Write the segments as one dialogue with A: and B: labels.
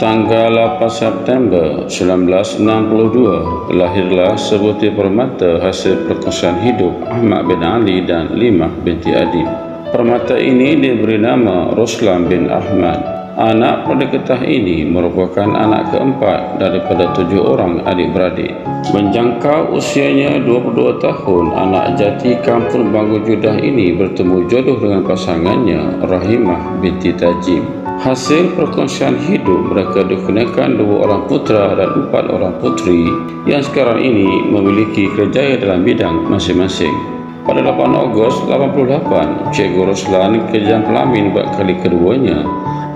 A: Tanggal 8 September 1962 lahirlah sebutir permata hasil perkongsian hidup Ahmad bin Ali dan Limah binti Adib. Permata ini diberi nama Ruslan bin Ahmad. Anak perdekatah ini merupakan anak keempat daripada 7 orang adik-beradik. Menjangkau usianya 22 tahun, anak jati kampung Banggu Judah ini bertemu jodoh dengan pasangannya Rahimah binti Tajim. Hasil perkongsian hidup mereka dikurniakan 2 orang putra dan 4 orang putri yang sekarang ini memiliki kerjaya dalam bidang masing-masing. Pada 8 Ogos 88, Cikgu Ruslan kejam pelamin buat kali keduanya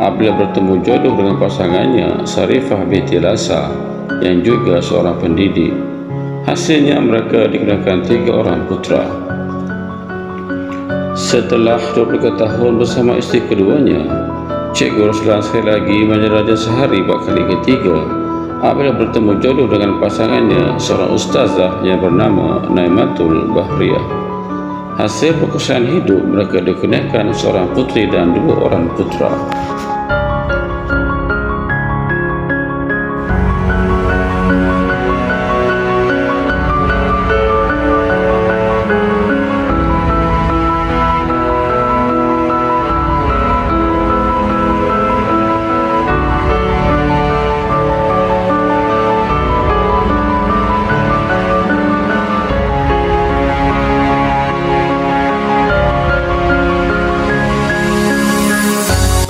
A: apabila bertemu jodoh dengan pasangannya Sarifah binti Lasa yang juga seorang pendidik. Hasilnya mereka dikurniakan 3 orang putra. Setelah 23 tahun bersama isteri keduanya, Cikgu Ruslan sekali lagi menjadi sehari buat kali ketiga apabila bertemu jodoh dengan pasangannya seorang ustazah yang bernama Naimatul Bahriyah. Hasil perkongsian hidup mereka dikurniakan seorang putri dan 2 orang putra.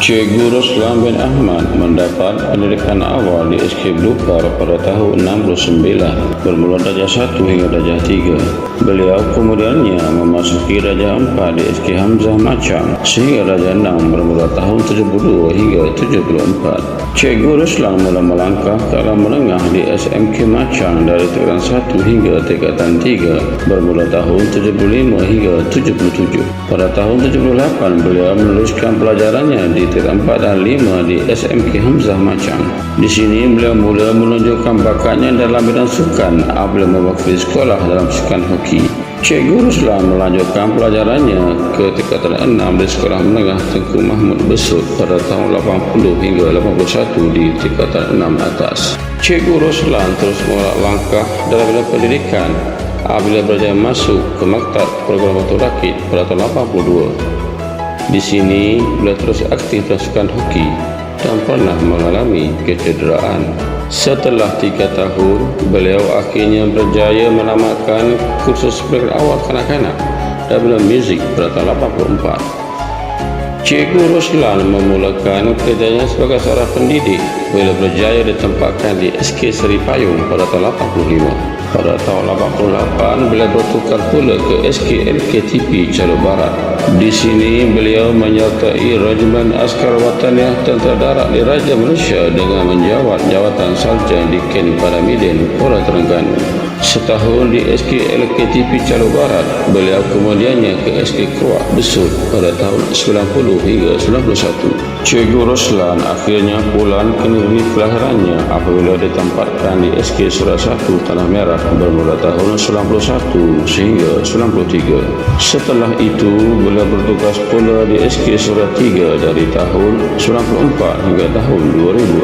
A: Cikgu Ruslan bin Ahmad mendapat pendidikan awal di SK Blukar pada tahun 69 bermula darjah 1 hingga darjah 3. Beliau kemudiannya memasuki darjah 4 di SK Hamzah Macang sehingga darjah 6 bermula tahun 72 hingga 74. Cikgu Ruslan mula melangkah ke alam menengah di SMK Macang dari tingkatan 1 hingga tingkatan 3 bermula tahun 75 hingga 77. Pada tahun 78 beliau meneruskan pelajarannya di tingkatan 4 dan 5 di SMK Hamzah Macang. Di sini beliau mula menunjukkan bakatnya dalam bidang sukan apabila mewakili sekolah dalam sukan hoki. Cikgu Ruslan melanjutkan pelajarannya ke tingkatan 6 di Sekolah Menengah Tengku Mahmud Besut pada tahun 80 hingga 81 di tingkatan 6 atas. Cikgu Ruslan terus mengulang langkah dalam bidang pendidikan apabila berjaya masuk ke Maktab Program Batu Rakit pada tahun 82. Di sini beliau terus aktif dalam sukan hoki dan pernah mengalami kecederaan. Setelah 3 tahun, beliau akhirnya berjaya menamatkan kursus pendidikan awal kanak-kanak dan bidang muzik pada tahun 84. Cikgu Ruslan memulakan kerjanya sebagai seorang pendidik bila berjaya ditempatkan di SK Seri Payung pada tahun 85. Pada tahun 88, beliau bertukar pula ke SK LKTP Jalur Barat. Di sini beliau menyertai Regimen Askar Wataniah Tentera Darat Diraja Malaysia dengan menjawat jawatan sarjan di Ken Padamidin, Kuala Terengganu. Setahun di SK LKTP Jalur Barat, beliau kemudiannya ke SK Keruak Besut pada tahun 90 hingga 91. Cikgu Ruslan akhirnya pulang ke negeri kelahirannya apabila ditempatkan di SK Surat 1 Tanah Merah bermula tahun 91 sehingga 93. Setelah itu, beliau bertugas pula di SK Surat 3 dari tahun 94 hingga tahun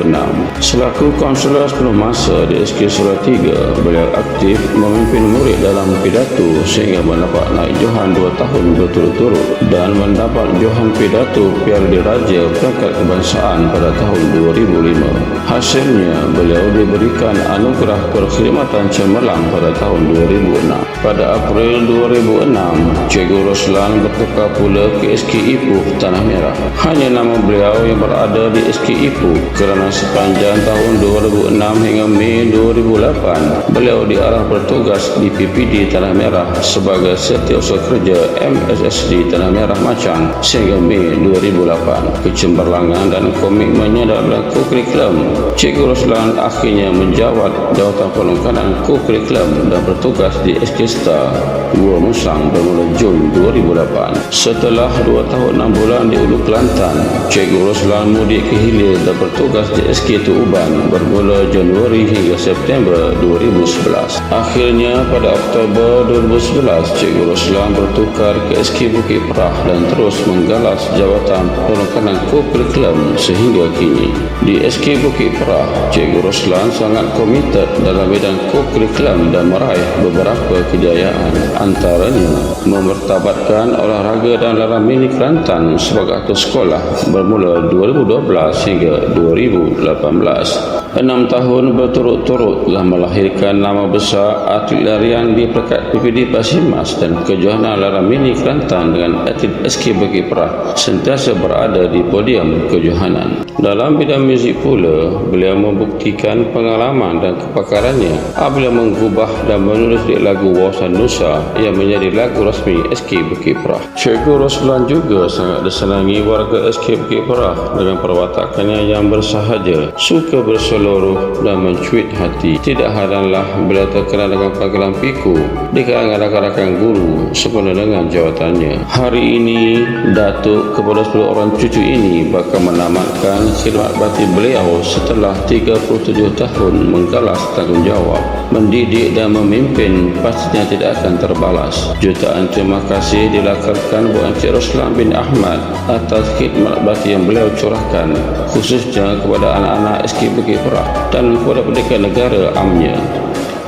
A: 2006. Selaku konselor sepenuh masa di SK Surat 3, beliau aktif memimpin murid dalam pidato sehingga mendapat naik johan 2 tahun berturut-turut dan mendapat johan pidato Piala Diraja Perangkat Kebangsaan pada tahun 2005. Hasilnya, beliau diberikan anugerah perkhidmatan cemerlang pada tahun 2006. Pada April 2006, Cikgu Ruslan bertukar pula ke SK Ipoh Tanah Merah. Hanya nama beliau yang berada di SK Ipoh kerana sepanjang tahun 2006 hingga Mei 2008, beliau diarah bertugas di PPD Tanah Merah sebagai Setiausaha Kerja MSSD Tanah Merah Macang sehingga Mei 2008. Kecemerlangan dan komitmennya dalam kurikulum, Cikgu Ruslan akhirnya menjawat jawatan penungkangan kurikulum dan bertugas di SK Star Gua Musang bermula Jun 2008. Setelah 2 tahun 6 bulan di Ulu Kelantan, Cikgu Ruslan mudik ke Hilir dan bertugas di SK Tuuban bermula Januari hingga September 2011. Akhirnya pada Oktober 2011, Cikgu Roslan bertukar ke SK Bukit Perah dan terus menggalas jawatan penekanan kurikulum sehingga kini. Di SK Bukit Perah, Cikgu Roslan sangat komited dalam bidang kurikulum dan meraih beberapa kejayaan. Antaranya, memertabatkan olahraga dan laran mini Kelantan sebagai atau sekolah bermula 2012 hingga 2018. 6 tahun berturut-turut telah melahirkan nama besar atlet larian di peringkat PPD Basimas dan kejohanan laran mini Kelantan dengan atlet SK Bukit Perah sentiasa berada di podium kejohanan. Dalam bidang muzik pula, beliau membuktikan pengalaman dan kepakarannya apabila mengubah dan menulis lagu Wawasan Nusa yang menjadi lagu rasmi SK Bukit Perah. Cikgu Roslan juga sangat disenangi warga SK Bukit Perah dengan perwatakannya yang bersahaja, suka berseluruh dan mencuit hati. Tidak heranlah beliau terkenal dengan panggilan Piku di kalangan rakan-rakan guru sempena dengan jawatannya. Hari ini, Datuk kepada 10 orang cucu ini bakal menamatkan khidmat bakti beliau setelah 37 tahun menggalas tanggungjawab. Mendidik dan memimpin pastinya tidak akan terbalas. Jutaan terima kasih dilakarkan buat Encik Roslan bin Ahmad atas khidmat bakti yang beliau curahkan, khususnya kepada anak-anak SK Bukit Perah dan kepada pendidikan negara amnya.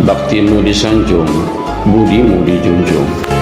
A: Baktimu disanjung, budimu dijunjung.